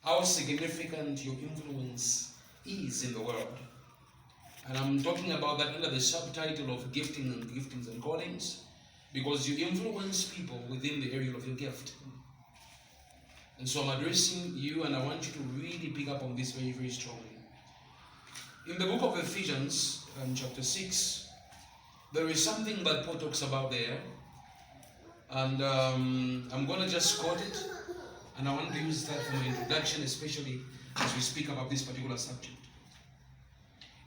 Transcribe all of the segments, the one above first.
how significant your influence is in the world. And I'm talking about that under the subtitle of giftings and callings, because you influence people within the area of your gift. And so I'm addressing you, and I want you to really pick up on this very, very strongly. In the book of Ephesians, chapter 6, there is something that Paul talks about there. And I'm going to just quote it, and I want to use that for my introduction, especially as we speak about this particular subject.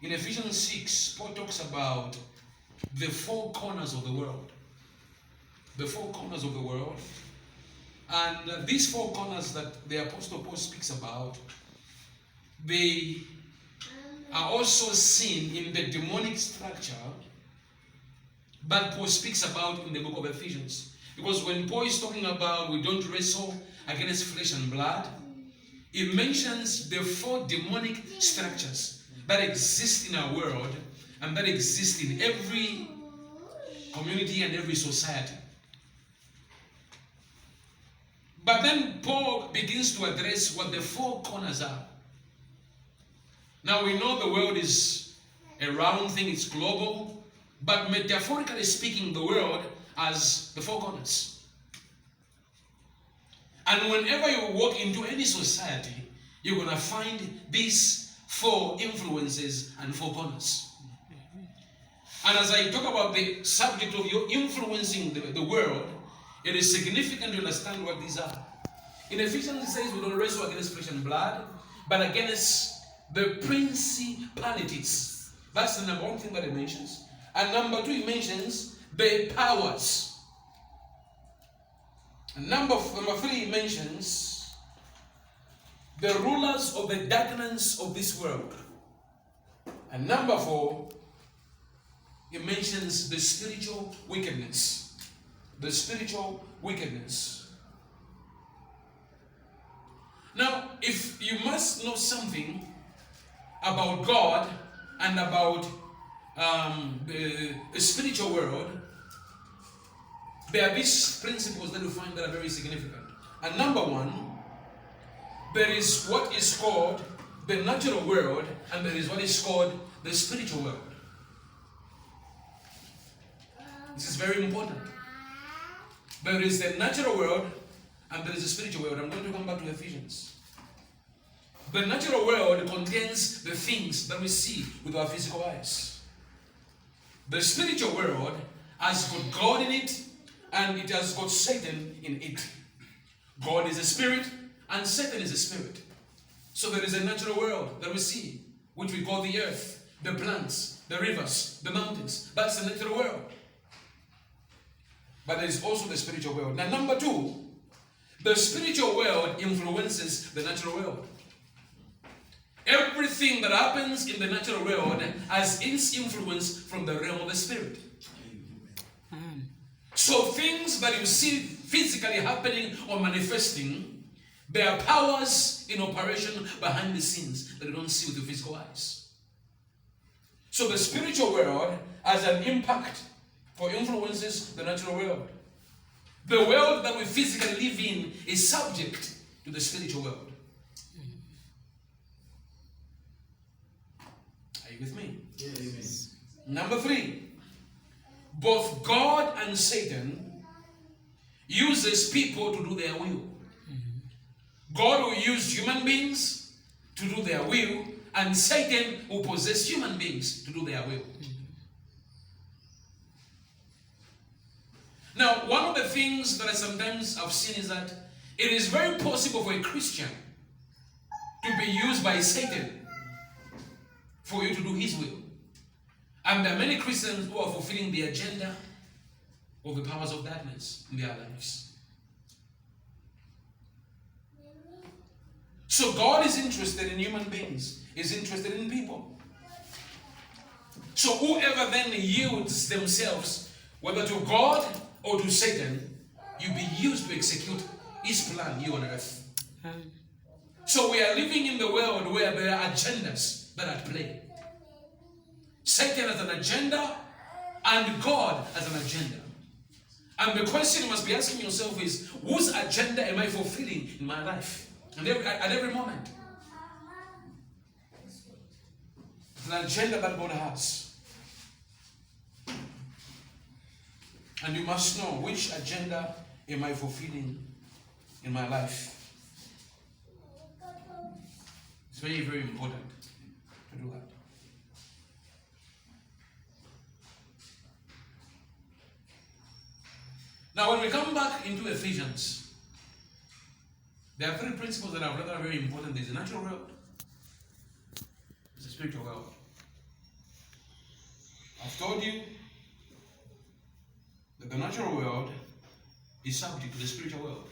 In Ephesians 6, Paul talks about the four corners of the world. The four corners of the world. And these four corners that the Apostle Paul speaks about, they are also seen in the demonic structure that Paul speaks about in the book of Ephesians. Because when Paul is talking about we don't wrestle against flesh and blood, he mentions the four demonic structures that exist in our world and that exist in every community and every society. But then Paul begins to address what the four corners are. Now we know the world is a round thing, it's global, but metaphorically speaking, the world has the four corners. And whenever you walk into any society, you're going to find these four influences and four corners. And as I talk about the subject of you influencing the world, it is significant to understand what these are. In Ephesians it says we don't wrestle against flesh and blood, but against the principalities. That's the number one thing that it mentions. And number two, it mentions the powers. And number three, it mentions the rulers of the darkness of this world. And number four, it mentions the spiritual wickedness. The spiritual wickedness. Now, if you must know something about God and about the spiritual world, there are these principles that you find that are very significant. And number one, there is what is called the natural world, and there is what is called the spiritual world. This is very important. There is the natural world and there is the spiritual world. I'm going to come back to Ephesians. The natural world contains the things that we see with our physical eyes. The spiritual world has got God in it, and it has got Satan in it. God is a spirit and Satan is a spirit. So there is a natural world that we see, which we call the earth, the plants, the rivers, the mountains. That's the natural world. But there is also the spiritual world. Now, number two, the spiritual world influences the natural world. Everything that happens in the natural world has its influence from the realm of the spirit. So things that you see physically happening or manifesting, there are powers in operation behind the scenes that you don't see with your physical eyes. So the spiritual world has an impact or influences the natural world. The world that we physically live in is subject to the spiritual world. Are you with me? Yes. Number three, both God and Satan uses people to do their will. God will use human beings to do their will, and Satan will possess human beings to do their will. Now, one of the things that I sometimes have seen is that it is very possible for a Christian to be used by Satan for you to do his will. And there are many Christians who are fulfilling the agenda of the powers of darkness in their lives. So God is interested in human beings, is interested in people. So whoever then yields themselves, whether to God or to Satan, you'll be used to execute his plan here on earth. So we are living in the world where there are agendas that are at play. Satan has an agenda and God has an agenda. And the question you must be asking yourself is, whose agenda am I fulfilling in my life? And at every moment. It's an agenda that God has. And you must know, which agenda am I fulfilling in my life? It's very, very important to do that. Now, when we come back into Ephesians, there are three principles that are very important. There's a natural world, there's a spiritual world. I've told you that the natural world is subject to the spiritual world.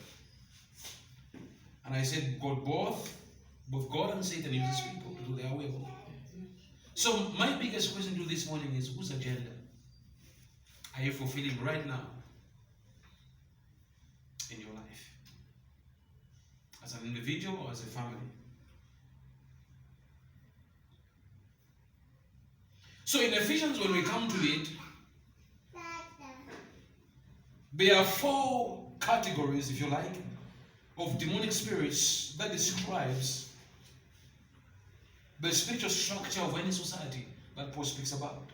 And I said both God and Satan uses people to do their will. So my biggest question to this morning is, whose agenda are you fulfilling right now in your life? As an individual or as a family? So in Ephesians, when we come to it, there are four categories, if you like, of demonic spirits that describes the spiritual structure of any society that Paul speaks about.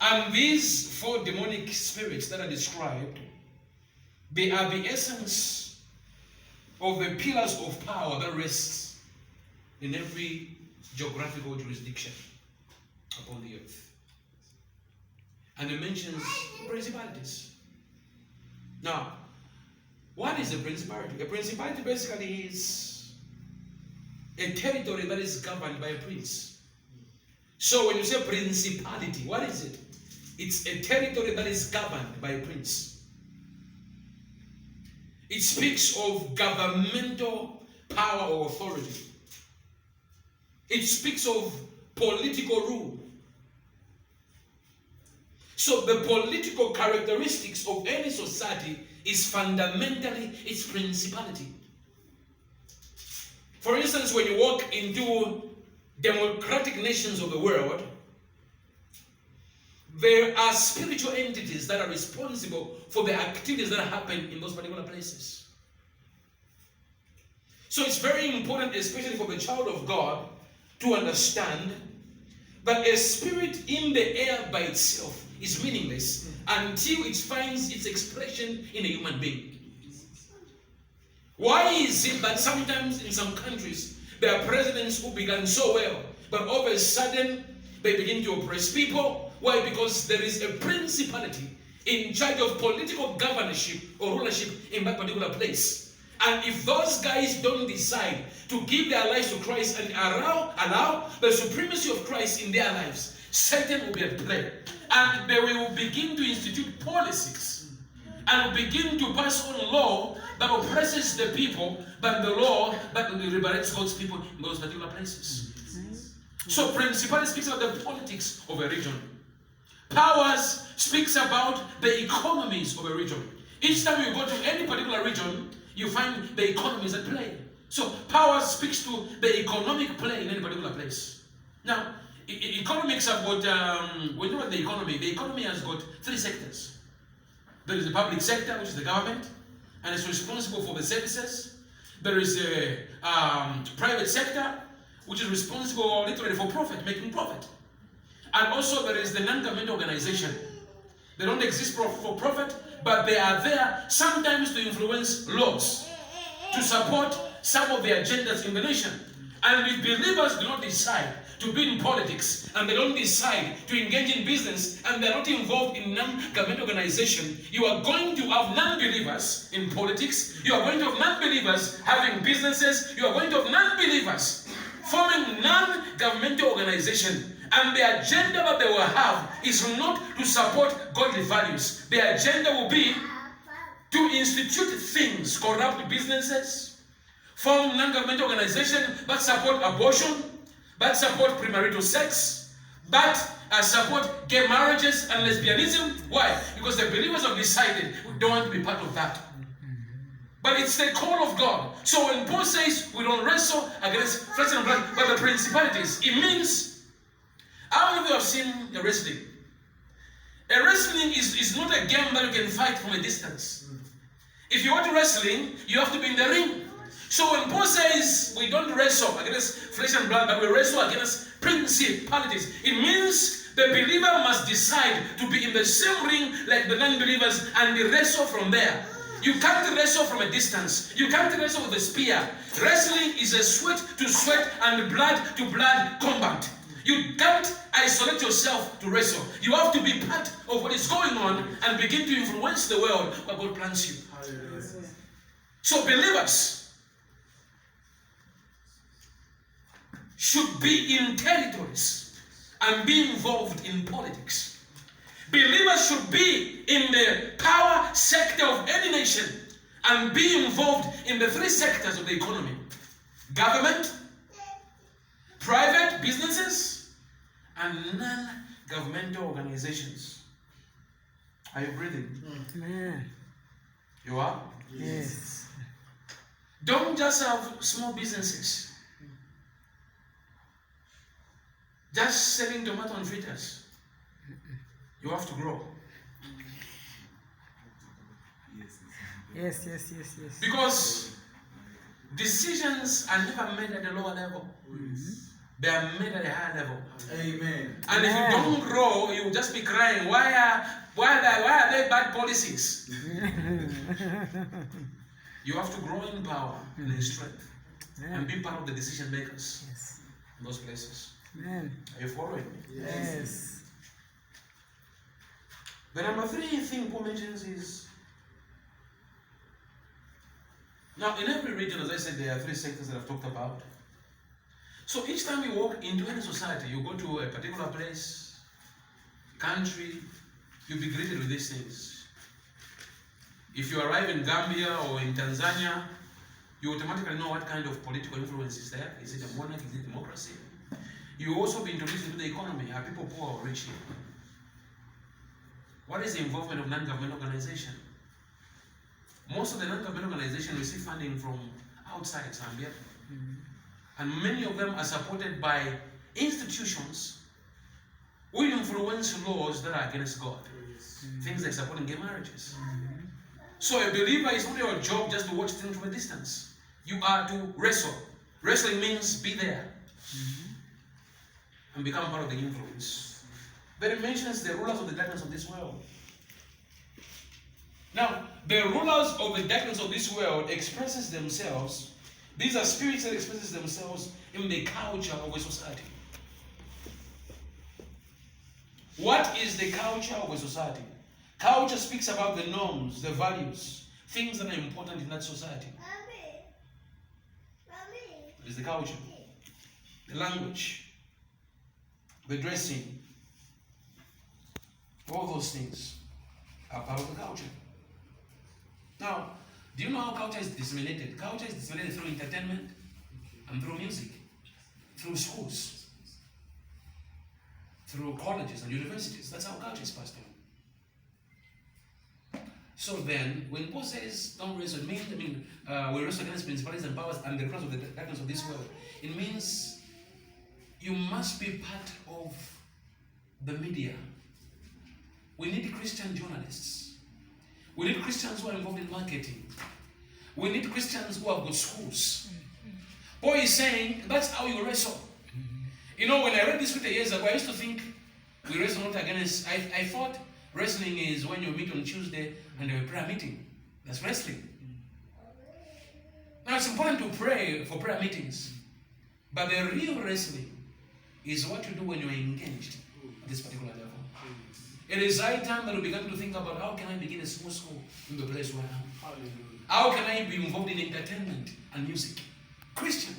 And these four demonic spirits that are described, they are the essence of the pillars of power that rests in every geographical jurisdiction upon the earth. And it mentions principalities. Now, what is a principality? A principality basically is a territory that is governed by a prince. So when you say principality, what is it? It's a territory that is governed by a prince. It speaks of governmental power or authority. It speaks of political rule. So the political characteristics of any society is fundamentally its principality. For instance, when you walk into democratic nations of the world, there are spiritual entities that are responsible for the activities that happen in those particular places. So it's very important, especially for the child of God, to understand that a spirit in the air by itself is meaningless until it finds its expression in a human being. Why is it that sometimes in some countries there are presidents who began so well, but all of a sudden they begin to oppress people? Why? Because there is a principality in charge of political governorship or rulership in that particular place. And if those guys don't decide to give their lives to Christ and allow the supremacy of Christ in their lives, Satan will be at play. And they will begin to institute policies and will begin to pass on law that oppresses the people than the law that liberates God's people in those particular places. So principality speaks about the politics of a region. Powers speaks about the economies of a region. Each time you go to any particular region, you find the economies at play. So power speaks to the economic play in any particular place. Now, economics have got, when you look at the economy has got three sectors. There is the public sector, which is the government, and it's responsible for the services. There is a private sector, which is responsible literally for profit, making profit. And also there is the non-governmental organization. They don't exist for profit, but they are there sometimes to influence laws, to support some of the agendas in the nation. And if believers do not decide to be in politics, and they don't decide to engage in business, and they're not involved in non-government organization, you are going to have non-believers in politics, you are going to have non-believers having businesses, you are going to have non-believers forming non-governmental organization. And the agenda that they will have is not to support godly values. The agenda will be to institute things, corrupt businesses, form non-governmental organizations that support abortion, that support premarital sex, that support gay marriages and lesbianism. Why? Because the believers have decided we don't want to be part of that. But it's the call of God. So when Paul says we don't wrestle against flesh and blood, but the principalities, it means, how many of you have seen a wrestling? A wrestling is not a game that you can fight from a distance. If you want wrestling, you have to be in the ring. So when Paul says we don't wrestle against flesh and blood, but we wrestle against principalities, it means the believer must decide to be in the same ring like the non-believers and wrestle from there. You can't wrestle from a distance. You can't wrestle with a spear. Wrestling is a sweat to sweat and blood to blood combat. You can't isolate yourself to wrestle. You have to be part of what is going on and begin to influence the world where God plants you. So believers should be in territories and be involved in politics. Believers should be in the power sector of any nation and be involved in the three sectors of the economy: government, private businesses, and non-governmental organizations. Are you breathing? Amen. You are? Yes. Don't just have small businesses. Just selling tomato and fritters. You have to grow. Yes. Because decisions are never made at a lower level. They are made at a higher level. Amen. And if you don't grow, you will just be crying, why are they bad policies? You have to grow in power and in strength and be part of the decision makers in those places. Amen. Are you following me? Yes. The number 3 thing Paul mentions is, now in every region, as I said, there are 3 sectors that I've talked about. So each time you walk into any society, you go to a particular place, country, you'll be greeted with these things. If you arrive in Gambia or in Tanzania, you automatically know what kind of political influence is there. Is it a monarchy? Is it democracy? You will also be introduced into the economy. Are people poor or rich here? What is the involvement of non-government organization? Most of the non-government organizations receive funding from outside Zambia. And many of them are supported by institutions who influence laws that are against God. Things like supporting gay marriages. So a believer is not your job just to watch things from a distance. You are to wrestle. Wrestling means be there and become part of the influence. Then it mentions the rulers of the darkness of this world. Now, the rulers of the darkness of this world expresses themselves. These are spirits that expresses themselves in the culture of a society. What is the culture of a society? Culture speaks about the norms, the values, things that are important in that society. It is the culture, the language, the dressing. All those things are part of the culture. Now, do you know how culture is disseminated? Culture is disseminated through entertainment and through music, through schools, through colleges and universities. That's how culture is passed on. So then, when Paul says don't wrestle, it means, we wrestle against principalities and powers and the crowns of the darkness of this world. It means you must be part of the media. We need Christian journalists. We need Christians who are involved in marketing. We need Christians who have got schools. Paul is saying that's how you wrestle. You know, when I read this scripture years ago, I used to think we wrestle not against. I thought wrestling is when you meet on Tuesday and have a prayer meeting. That's wrestling. Now it's important to pray for prayer meetings, but the real wrestling is what you do when you are engaged at this particular level. It is high time that we begin to think about how can I begin a small school in the place where I am. How can I be involved in entertainment and music? Christians.